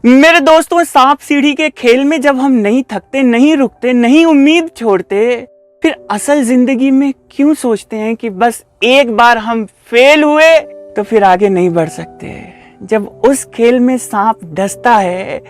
मेरे दोस्तों, सांप सीढ़ी के खेल में जब हम नहीं थकते, नहीं रुकते, नहीं उम्मीद छोड़ते, फिर असल जिंदगी में क्यों सोचते हैं कि बस एक बार हम फेल हुए तो फिर आगे नहीं बढ़ सकते। जब उस खेल में सांप डसता है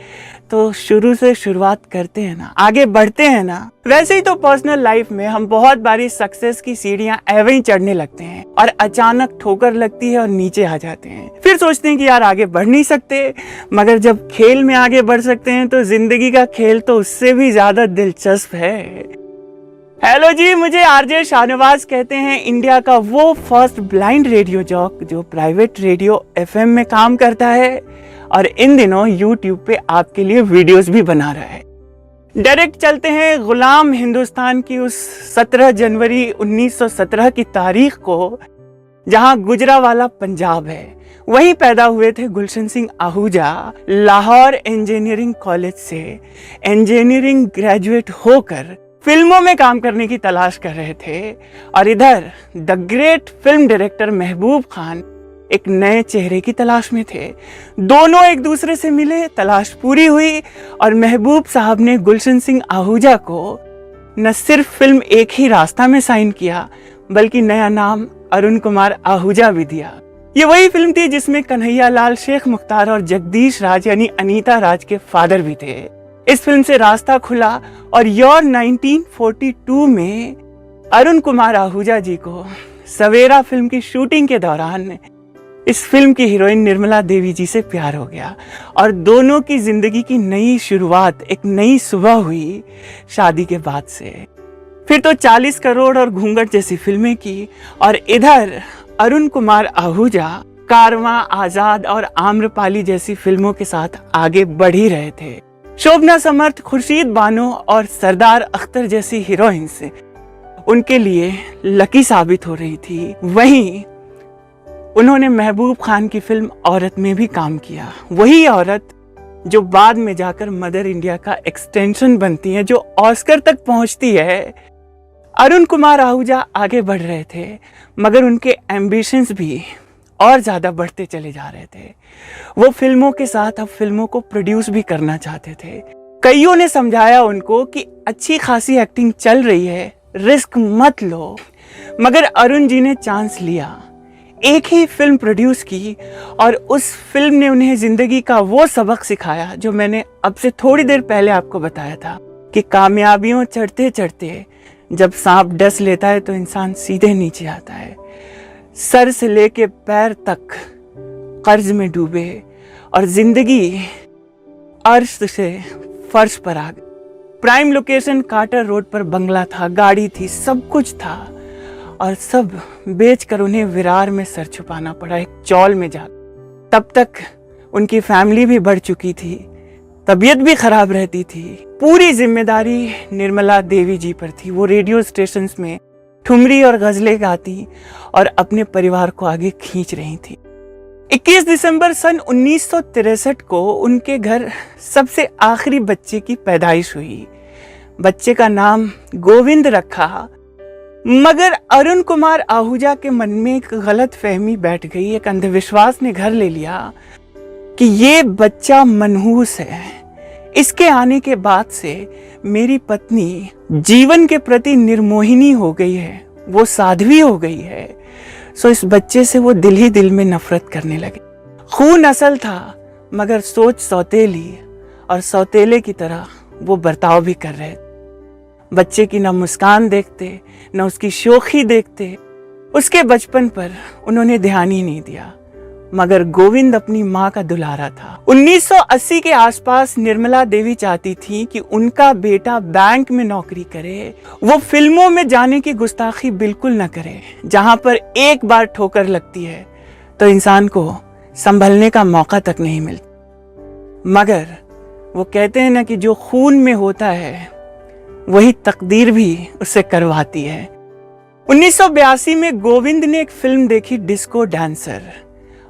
तो शुरू से शुरुआत करते हैं ना, आगे बढ़ते हैं ना। वैसे ही तो पर्सनल लाइफ में हम बहुत बारी सक्सेस की सीढ़ियां ऐवे ही चढ़ने लगते हैं और अचानक ठोकर लगती है और नीचे आ जाते हैं। फिर सोचते हैं कि यार आगे बढ़ नहीं सकते, मगर जब खेल में आगे बढ़ सकते हैं तो जिंदगी का खेल तो उससे भी ज्यादा दिलचस्प है। हेलो जी, मुझे आरजे शाहनवाज कहते हैं, इंडिया का वो फर्स्ट ब्लाइंड रेडियो जॉक जो प्राइवेट रेडियो एफएम में काम करता है और इन दिनों यूट्यूब पे आपके लिए वीडियोस भी बना रहा है। डायरेक्ट चलते हैं गुलाम हिंदुस्तान की उस 17 जनवरी 1917 की तारीख को, जहां गुजरावाला पंजाब है। वहीं पैदा हुए थे गुलशन सिंह आहूजा। लाहौर इंजीनियरिंग कॉलेज से इंजीनियरिंग ग्रेजुएट होकर फिल्मों में काम करने की तलाश कर रहे थे और इधर the great film director Mehboob Khan एक नए चेहरे की तलाश में थे। दोनों एक दूसरे से मिले, तलाश पूरी हुई और महबूब साहब ने गुलशन सिंह आहूजा को न सिर्फ फिल्म एक ही रास्ता में साइन किया, बल्कि नया नाम अरुण कुमार आहूजा भी दिया। ये वही फिल्म थी जिसमें कन्हैया लाल, शेख मुख्तार और जगदीश राज यानी अनीता राज के फादर भी थे। इस फिल्म से रास्ता खुला और ईयर 1942 में अरुण कुमार आहूजा जी को सवेरा फिल्म की शूटिंग के दौरान इस फिल्म की हीरोइन निर्मला देवी जी से प्यार हो गया और दोनों की जिंदगी की नई शुरुआत एक नई सुबह हुई शादी के बाद से। फिर तो 40 करोड़ और घूंघट जैसी फिल्में की और इधर अरुण कुमार आहूजा कारवां, आजाद और आम्रपाली जैसी फिल्मों के साथ आगे बढ़ ही रहे थे। शोभना समर्थ, खुर्शीद बानो और सरदार अख्तर जैसी हीरोइंस उनके लिए लकी साबित हो रही थी। वहीं उन्होंने महबूब खान की फिल्म औरत में भी काम किया। वही औरत जो बाद में जाकर मदर इंडिया का एक्सटेंशन बनती है, जो ऑस्कर तक पहुंचती है। अरुण कुमार आहूजा आगे बढ़ रहे थे, मगर उनके एम्बिशंस भी और ज्यादा बढ़ते चले जा रहे थे। वो फिल्मों के साथ अब फिल्मों को प्रोड्यूस भी करना चाहते थे। कईयों ने समझाया उनको कि अच्छी खासी एक्टिंग चल रही है, रिस्क मत लो, मगर अरुण जी ने चांस लिया। एक ही फिल्म प्रोड्यूस की और उस फिल्म ने उन्हें जिंदगी का वो सबक सिखाया जो मैंने अब से थोड़ी देर पहले आपको बताया था कि कामयाबियों चढ़ते चढ़ते जब सांप डस लेता है तो इंसान सीधे नीचे आता है। सर से लेके पैर तक कर्ज में डूबे और जिंदगी अर्श से फर्श पर आ गई। प्राइम लोकेशन कार्टर रोड पर बंगला था, गाड़ी थी, सब कुछ था और सब बेचकर उन्हें विरार में सर छुपाना पड़ा, एक चौल में जा। तब तक उनकी फैमिली भी बढ़ चुकी थी, तबीयत भी खराब रहती थी। पूरी जिम्मेदारी निर्मला देवी जी पर थी। वो रेडियो स्टेशंस में ठुमरी और गजलें गाती और अपने परिवार को आगे खींच रही थी। 21 दिसंबर सन 1963 को उनके घर सबसे आखिरी बच्चे की पैदाइश हुई। बच्चे का नाम गोविंद रखा, मगर अरुण कुमार आहूजा के मन में एक गलत फहमी बैठ गई, एक अंधविश्वास ने घर ले लिया कि ये बच्चा मनहूस है। इसके आने के बाद से मेरी पत्नी जीवन के प्रति निर्मोहिनी हो गई है, वो साध्वी हो गई है। सो इस बच्चे से वो दिल ही दिल में नफरत करने लगे। खून असल था, मगर सोच सौतेली और सौतेले की तरह वो बर्ताव भी कर रहे थे। बच्चे की न मुस्कान देखते, न उसकी शोखी देखते। उसके बचपन पर उन्होंने ध्यान ही नहीं दिया, मगर गोविंद अपनी माँ का दुलारा था। 1980 के आसपास निर्मला देवी चाहती थी कि उनका बेटा बैंक में नौकरी करे, वो फिल्मों में जाने की गुस्ताखी बिल्कुल न करे। जहां पर एक बार ठोकर लगती है तो इंसान को संभलने का मौका तक नहीं मिलता। मगर वो कहते हैं ना कि जो खून में होता है वही तकदीर भी उससे करवाती है। 1982 में गोविंद ने एक फिल्म देखी, डिस्को डांसर,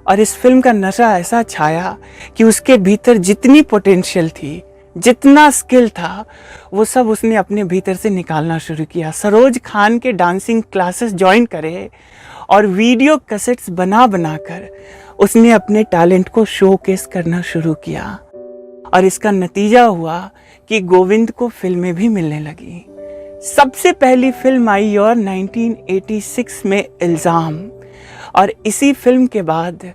और इस फिल्म का नशा ऐसा छाया कि उसके भीतर जितनी पोटेंशियल थी, जितना स्किल था, वो सब उसने अपने भीतर से निकालना शुरू किया। सरोज खान के डांसिंग क्लासेस ज्वाइन करे और वीडियो कैसेट्स बना बनाकर उसने अपने टैलेंट को शोकेस करना शुरू किया। और इसका नतीजा हुआ कि गोविंद को फिल्में भी मिलने लगी। सबसे पहली फिल्म आई और 1986 में इल्जाम, और इसी फिल्म के बाद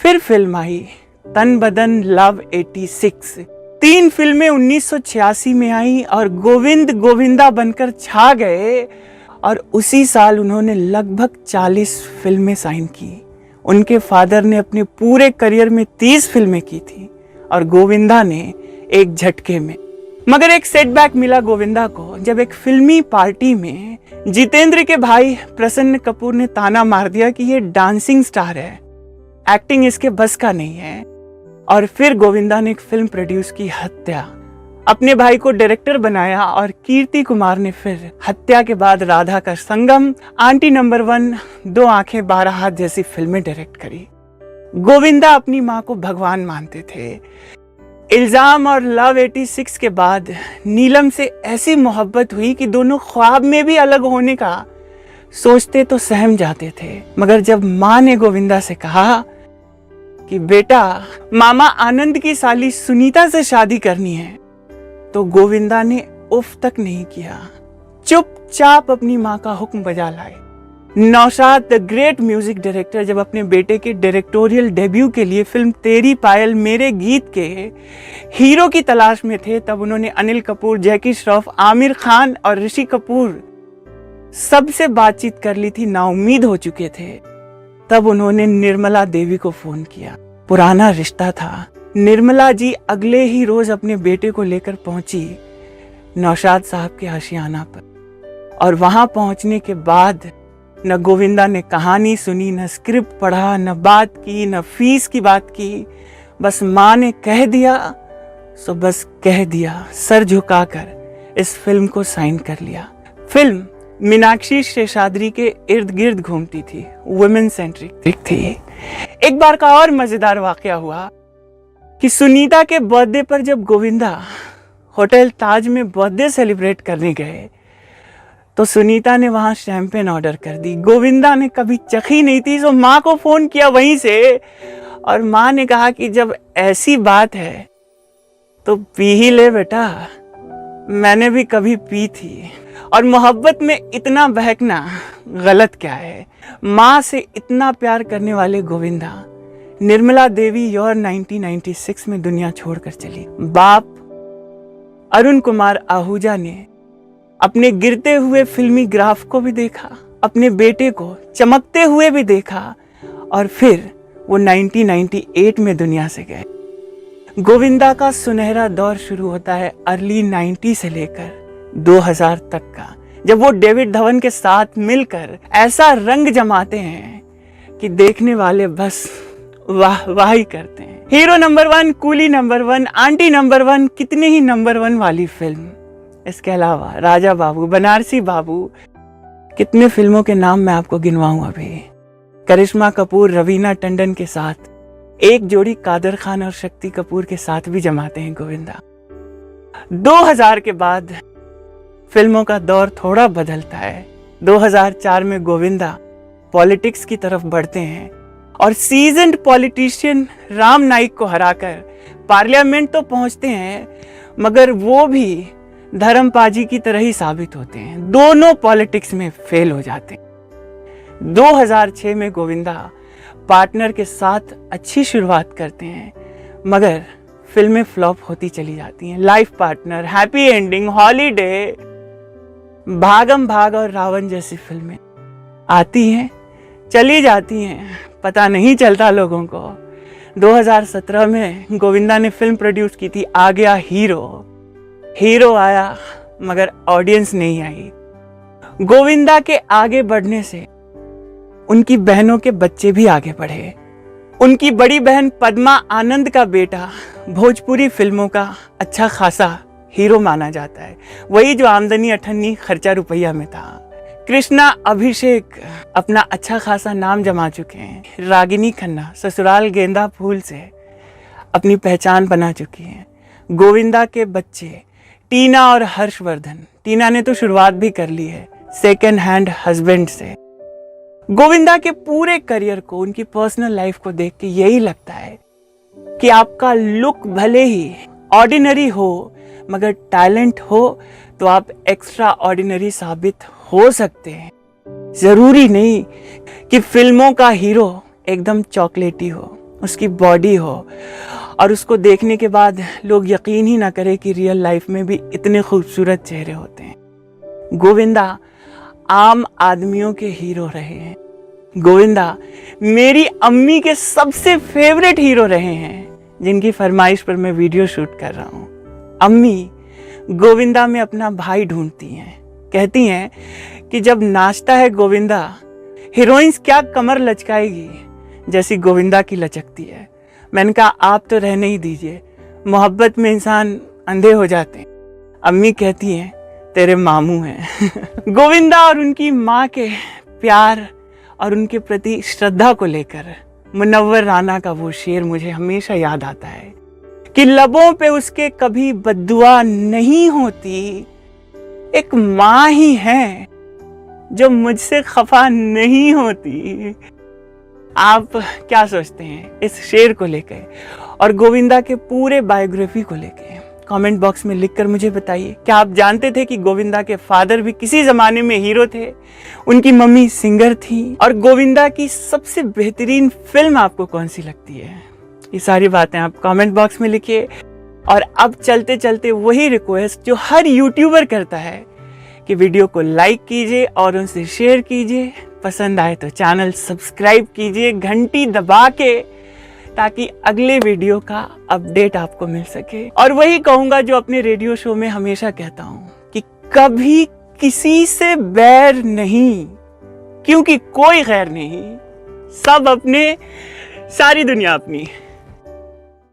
फिर फिल्म आई तन बदन लव 86। 3 फिल्में 1986 में आई और गोविंद गोविंदा बनकर छा गए, और उसी साल उन्होंने लगभग 40 फिल्में साइन की। उनके फादर ने अपने पूरे करियर में 30 फिल्में की थी और गोविंदा ने एक झटके में। मगर एक सेटबैक मिला गोविंदा को जब एक फिल्मी पार्टी में जितेंद्र के भाई प्रसन्न कपूर ने ताना मार दिया कि ये डांसिंग स्टार है, एक्टिंग इसके बस का नहीं है। और फिर गोविंदा ने एक फिल्म प्रोड्यूस की, हत्या। अपने भाई को डायरेक्टर बनाया और कीर्ति कुमार ने फिर हत्या के बाद राधा का संगम, आंटी नंबर 1, 2 आंखें 12 हाथ जैसी फिल्में डायरेक्ट करी। गोविंदा अपनी मां को भगवान मानते थे। इल्जाम और लव 86 के बाद नीलम से ऐसी मोहब्बत हुई कि दोनों ख्वाब में भी अलग होने का सोचते तो सहम जाते थे। मगर जब मां ने गोविंदा से कहा कि बेटा मामा आनंद की साली सुनीता से शादी करनी है, तो गोविंदा ने उफ तक नहीं किया, चुपचाप अपनी मां का हुक्म बजा लाए। Naushad the great music director जब अपने बेटे के डायरेक्टोरियल डेब्यू के लिए फिल्म तेरी पायल मेरे गीत के हीरो की तलाश में थे, तब उन्होंने अनिल कपूर, जैकी श्रॉफ, आमिर खान और ऋषि कपूर सबसे बातचीत कर ली थी, नाउम्मीद हो चुके थे। तब उन्होंने निर्मला देवी को फोन किया। पुराना रिश्ता था। निर्मला जी अगले ही रोज अपने बेटे को लेकर पहुंची नौशाद साहब के आशियाना पर, और वहां पहुंचने के बाद न गोविंदा ने कहानी सुनी, न स्क्रिप्ट पढ़ा, न बात की, न फीस की बात की। बस मां ने कह दिया सो बस कह दिया, सर झुकाकर इस फिल्म को साइन कर लिया। फिल्म मीनाक्षी शेषाद्री के इर्द गिर्द घूमती थी, वुमेन सेंट्रिक थी। एक बार का और मजेदार वाकया हुआ कि सुनीता के बर्थडे पर जब गोविंदा होटल ताज में बर्थडे सेलिब्रेट करने गए तो सुनीता ने वहां शैंपेन ऑर्डर कर दी। गोविंदा ने कभी चखी नहीं थी, तो माँ को फोन किया वहीं से, और माँ ने कहा कि जब ऐसी बात है तो पी ही ले बेटा, मैंने भी कभी पी थी। और मोहब्बत में इतना बहकना गलत क्या है। माँ से इतना प्यार करने वाले गोविंदा, निर्मला देवी और 1996 में दुनिया छोड़कर चली। बाप अरुण कुमार आहूजा ने अपने गिरते हुए फिल्मी ग्राफ को भी देखा, अपने बेटे को चमकते हुए भी देखा, और फिर वो 1998 में दुनिया से गए। गोविंदा का सुनहरा दौर शुरू होता है अर्ली 90 से लेकर 2000 तक का, जब वो डेविड धवन के साथ मिलकर ऐसा रंग जमाते हैं कि देखने वाले बस वाह वाह ही करते हैं। Hero number 1, coolie number 1, aunty number 1, कितने ही नंबर 1 वाली फिल्म। इसके अलावा राजा बाबू, बनारसी बाबू, कितने फिल्मों के नाम मैं आपको गिनवाऊं अभी। करिश्मा कपूर, रवीना टंडन के साथ एक जोड़ी कादर खान और शक्ति कपूर के साथ भी जमाते हैं गोविंदा। 2000 के बाद फिल्मों का दौर थोड़ा बदलता है। 2004 में गोविंदा पॉलिटिक्स की तरफ बढ़ते हैं और सीजन्ड पॉलिटिशियन राम नाईक को हराकर पार्लियामेंट तो पहुंचते हैं, मगर वो भी धर्मपाजी की तरह ही साबित होते हैं। दोनों पॉलिटिक्स में फेल हो जाते हैं। 2006 में गोविंदा पार्टनर के साथ अच्छी शुरुआत करते हैं, मगर फिल्में फ्लॉप होती चली जाती हैं। Life partner, happy ending, holiday, Bhagam Bhag और रावण जैसी फिल्में आती हैं, चली जाती हैं, पता नहीं चलता लोगों को। 2017 में गोविंदा ने फिल्म प्रोड्यूस की थी, आ गया हीरो। हीरो आया मगर ऑडियंस नहीं आई। गोविंदा के आगे बढ़ने से उनकी बहनों के बच्चे भी आगे बढ़े। उनकी बड़ी बहन पद्मा आनंद का बेटा भोजपुरी फिल्मों का अच्छा खासा हीरो माना जाता है, वही जो आमदनी अठन्नी खर्चा रुपया में था। कृष्णा अभिषेक अपना अच्छा खासा नाम जमा चुके हैं। रागिनी खन्ना ससुराल गेंदा फूल से अपनी पहचान बना चुकी हैं। गोविंदा के बच्चे टीना और हर्षवर्धन, टीना ने तो शुरुआत भी कर ली है सेकेंड हैंड हस्बैंड से। गोविंदा के पूरे करियर को, उनकी पर्सनल लाइफ को देख के यही लगता है कि आपका लुक भले ही ऑर्डिनरी हो मगर टैलेंट हो तो आप एक्स्ट्रा ऑर्डिनरी साबित हो सकते हैं। जरूरी नहीं कि फिल्मों का हीरो एकदम चॉकलेटी हो, उसकी बॉडी हो और उसको देखने के बाद लोग यकीन ही ना करें कि रियल लाइफ में भी इतने खूबसूरत चेहरे होते हैं। गोविंदा आम आदमियों के हीरो रहे हैं। गोविंदा मेरी अम्मी के सबसे फेवरेट हीरो रहे हैं, जिनकी फरमाइश पर मैं वीडियो शूट कर रहा हूँ। अम्मी गोविंदा में अपना भाई ढूंढती हैं, कहती हैं कि जब नाचता है गोविंदा, हीरोइंस क्या कमर लचकाएगी जैसी गोविंदा की लचकती है। मैंने कहा आप तो रहने ही दीजिए, मोहब्बत में इंसान अंधे हो जाते हैं। अम्मी कहती हैं तेरे मामू हैं। गोविंदा और उनकी माँ के प्यार और उनके प्रति श्रद्धा को लेकर मुनव्वर राना का वो शेर मुझे हमेशा याद आता है कि लबों पे उसके कभी बद्दुआ नहीं होती, एक माँ ही है जो मुझसे खफा नहीं होती। आप क्या सोचते हैं इस शेर को लेकर और गोविंदा के पूरे बायोग्राफी को लेकर? कमेंट बॉक्स में लिखकर मुझे बताइए। क्या आप जानते थे कि गोविंदा के फादर भी किसी जमाने में हीरो थे, उनकी मम्मी सिंगर थी? और गोविंदा की सबसे बेहतरीन फिल्म आपको कौन सी लगती है? ये सारी बातें आप कमेंट बॉक्स में लिखिए। और अब चलते चलते वही रिक्वेस्ट जो हर यूट्यूबर करता है कि वीडियो को लाइक कीजिए और उनसे शेयर कीजिए, पसंद आए तो चैनल सब्सक्राइब कीजिए घंटी दबा के, ताकि अगले वीडियो का अपडेट आपको मिल सके। और वही कहूंगा जो अपने रेडियो शो में हमेशा कहता हूं कि कभी किसी से बैर नहीं, क्योंकि कोई गैर नहीं, सब अपने, सारी दुनिया अपनी।